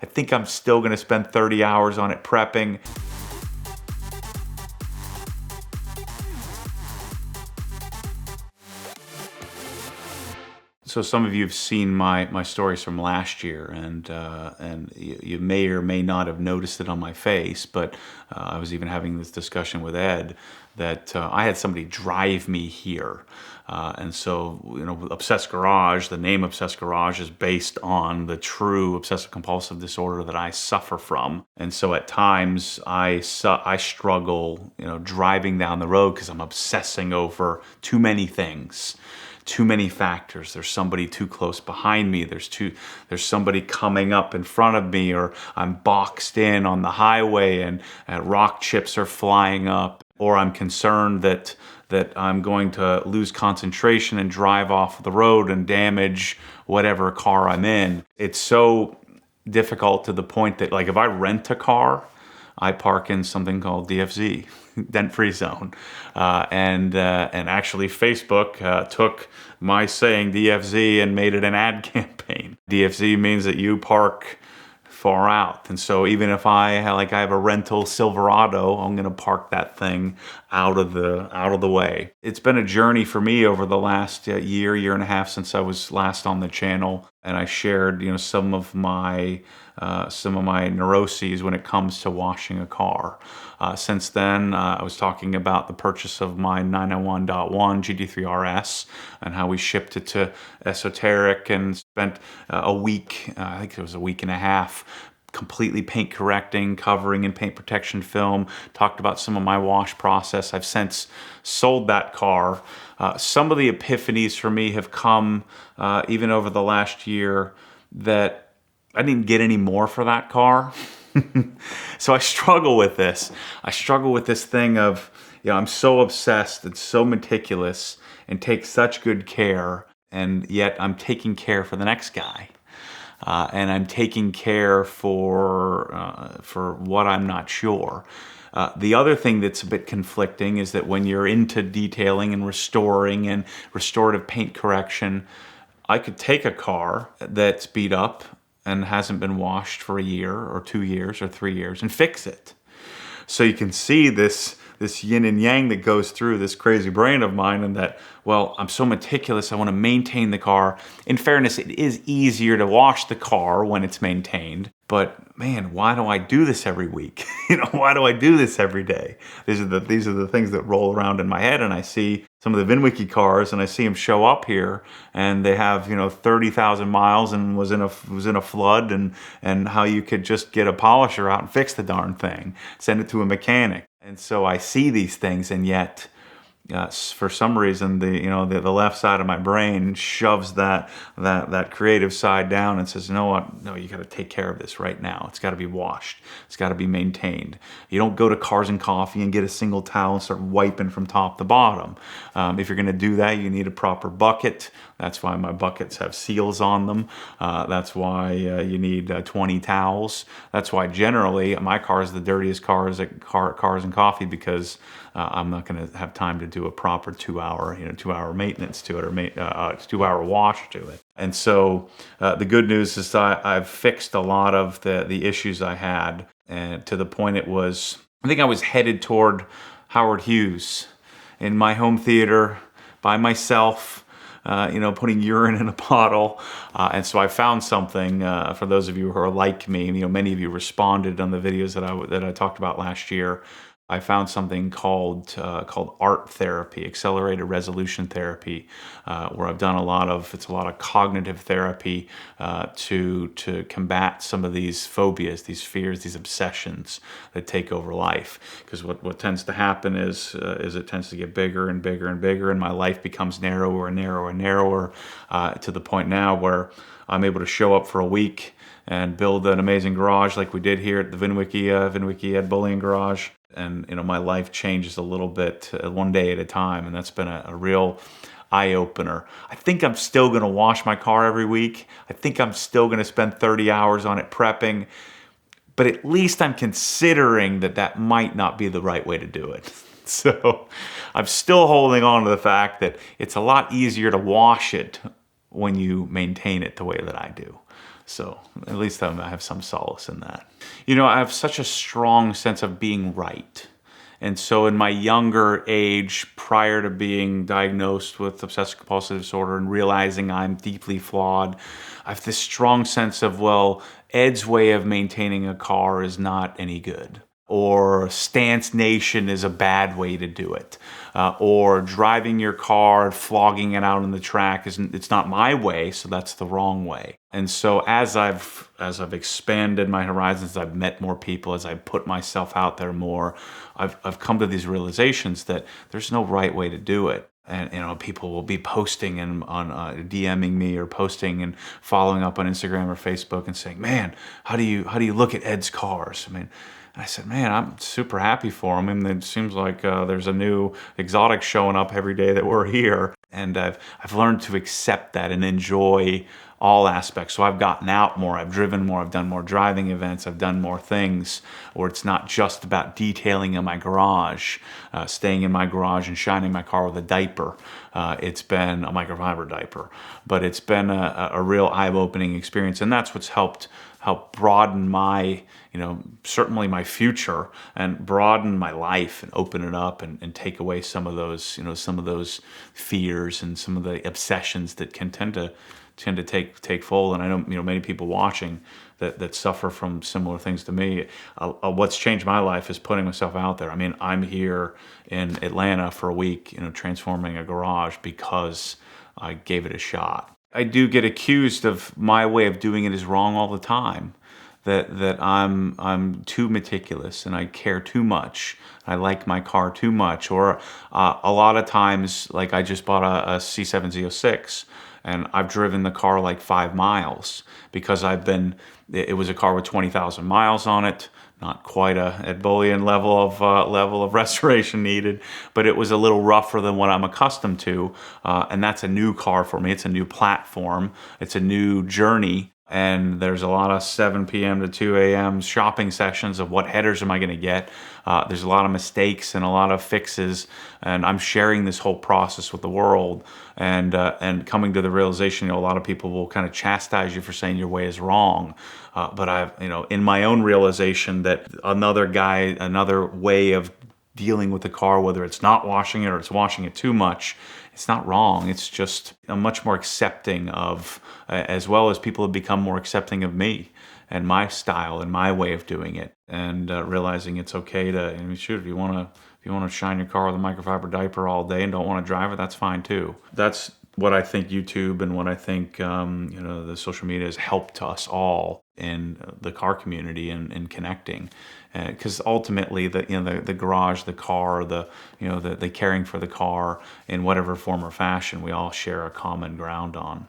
I think I'm still gonna spend 30 hours on it prepping. So some of you have seen my stories from last year, and you may or may not have noticed it on my face, but I was even having this discussion with Ed that I had somebody drive me here. And so, Obsessed Garage, the name Obsessed Garage is based on the true obsessive compulsive disorder that I suffer from. And so at times I struggle, driving down the road because I'm obsessing over too many things. Too many factors. There's somebody too close behind me. There's somebody coming up in front of me, or I'm boxed in on the highway and rock chips are flying up, or I'm concerned that I'm going to lose concentration and drive off the road and damage whatever car I'm in. It's so difficult to the point that, like, if I rent a car, I park in something called DFZ, dent-free zone, and actually Facebook took my saying DFZ and made it an ad campaign. DFZ means that you park far out, and so even if I have a rental Silverado, I'm gonna park that thing out of the way. It's been a journey for me over the last year and a half since I was last on the channel, and I shared some of my neuroses when it comes to washing a car. Since then, I was talking about the purchase of my 991.1 GT3 RS and how we shipped it to Esoteric and spent a week, I think it was a week and a half, completely paint correcting, covering in paint protection film. Talked about some of my wash process. I've since sold that car. Some of the epiphanies for me have come even over the last year that I didn't get any more for that car. So I struggle with this. I struggle with this thing of, I'm so obsessed and so meticulous and take such good care, and yet I'm taking care for the next guy. And I'm taking care for what I'm not sure. The other thing that's a bit conflicting is that when you're into detailing and restoring and restorative paint correction, I could take a car that's beat up and hasn't been washed for a year or 2 years or 3 years and fix it. So you can see this yin and yang that goes through this crazy brain of mine, and that, well, I'm so meticulous, I want to maintain the car. In fairness, it is easier to wash the car when it's maintained, but man, why do I do this every week? Why do I do this every day? These are the things that roll around in my head, and I see some of the VINwiki cars, and I see them show up here, and they have 30,000 miles and was in a flood, and how you could just get a polisher out and fix the darn thing, send it to a mechanic. And so I see these things, and yet for some reason the left side of my brain shoves that creative side down and says, no, you got to take care of this right now. It's got to be washed. It's got to be maintained. You don't go to Cars and Coffee and get a single towel and start wiping from top to bottom. If you're going to do that, you need a proper bucket. That's why my buckets have seals on them. That's why you need 20 towels. That's why generally my car is the dirtiest cars at Cars and Coffee, because I'm not going to have time to do a proper 2-hour maintenance to it, or 2-hour wash to it. And so the good news is I've fixed a lot of the issues I had, and to the point I think I was headed toward Howard Hughes in my home theater by myself, putting urine in a bottle. And so I found something, for those of you who are like me, many of you responded on the videos that I talked about last year. I found something called ART therapy, accelerated resolution therapy, where I've done a lot of cognitive therapy to combat some of these phobias, these fears, these obsessions that take over life. Because what tends to happen is it tends to get bigger and bigger and bigger, and my life becomes narrower and narrower and narrower, to the point now where I'm able to show up for a week and build an amazing garage like we did here at the VINwiki Ed Bullion Garage. And my life changes a little bit, one day at a time, and that's been a real eye-opener. I think I'm still going to wash my car every week. I think I'm still going to spend 30 hours on it prepping, but at least I'm considering that might not be the right way to do it. So I'm still holding on to the fact that it's a lot easier to wash it when you maintain it the way that I do. So at least I have some solace in that. You know, I have such a strong sense of being right. And so in my younger age, prior to being diagnosed with obsessive compulsive disorder and realizing I'm deeply flawed, I have this strong sense of, well, Ed's way of maintaining a car is not any good. Or Stance Nation is a bad way to do it. Or driving your car, flogging it out on the track it's not my way, so that's the wrong way. And so as I've expanded my horizons, I've met more people, as I put myself out there more, I've come to these realizations that there's no right way to do it. And you know, people will be posting and on DMing me or posting and following up on Instagram or Facebook and saying, "Man, how do you look at Ed's cars?" I mean, I said, "Man, I'm super happy for him. I mean, it seems like there's a new exotic showing up every day that we're here." And I've learned to accept that and enjoy all aspects. So I've gotten out more, I've driven more, I've done more driving events, I've done more things where it's not just about detailing in my garage, staying in my garage and shining my car with a diaper. It's been a microfiber diaper, but it's been a real eye-opening experience, and that's what's helped broaden my, certainly my future, and broaden my life and open it up and take away some of those fears and some of the obsessions that can tend to take full. And I know, many people watching that suffer from similar things to me. What's changed my life is putting myself out there. I mean, I'm here in Atlanta for a week, transforming a garage because I gave it a shot. I do get accused of my way of doing it is wrong all the time. That I'm too meticulous and I care too much. I like my car too much. Or a lot of times, like I just bought a C7 Z06 and I've driven the car like 5 miles because it was a car with 20,000 miles on it. Not quite a Ed Bullion level of restoration needed, but it was a little rougher than what I'm accustomed to. And that's a new car for me. It's a new platform. It's a new journey. And there's a lot of 7 p.m. to 2 a.m. shopping sessions of what headers am I going to get. There's a lot of mistakes and a lot of fixes, and I'm sharing this whole process with the world and coming to the realization, a lot of people will kind of chastise you for saying your way is wrong. But I've, in my own realization that another way of dealing with the car, whether it's not washing it or it's washing it too much, it's not wrong. It's just I'm much more accepting of, as well as people have become more accepting of me and my style and my way of doing it, and realizing it's okay to, if you want to shine your car with a microfiber diaper all day and don't want to drive it, that's fine too. That's what I think YouTube and what I think the social media has helped us all in the car community and connecting, because ultimately the garage, the car, the caring for the car in whatever form or fashion, we all share a common ground on.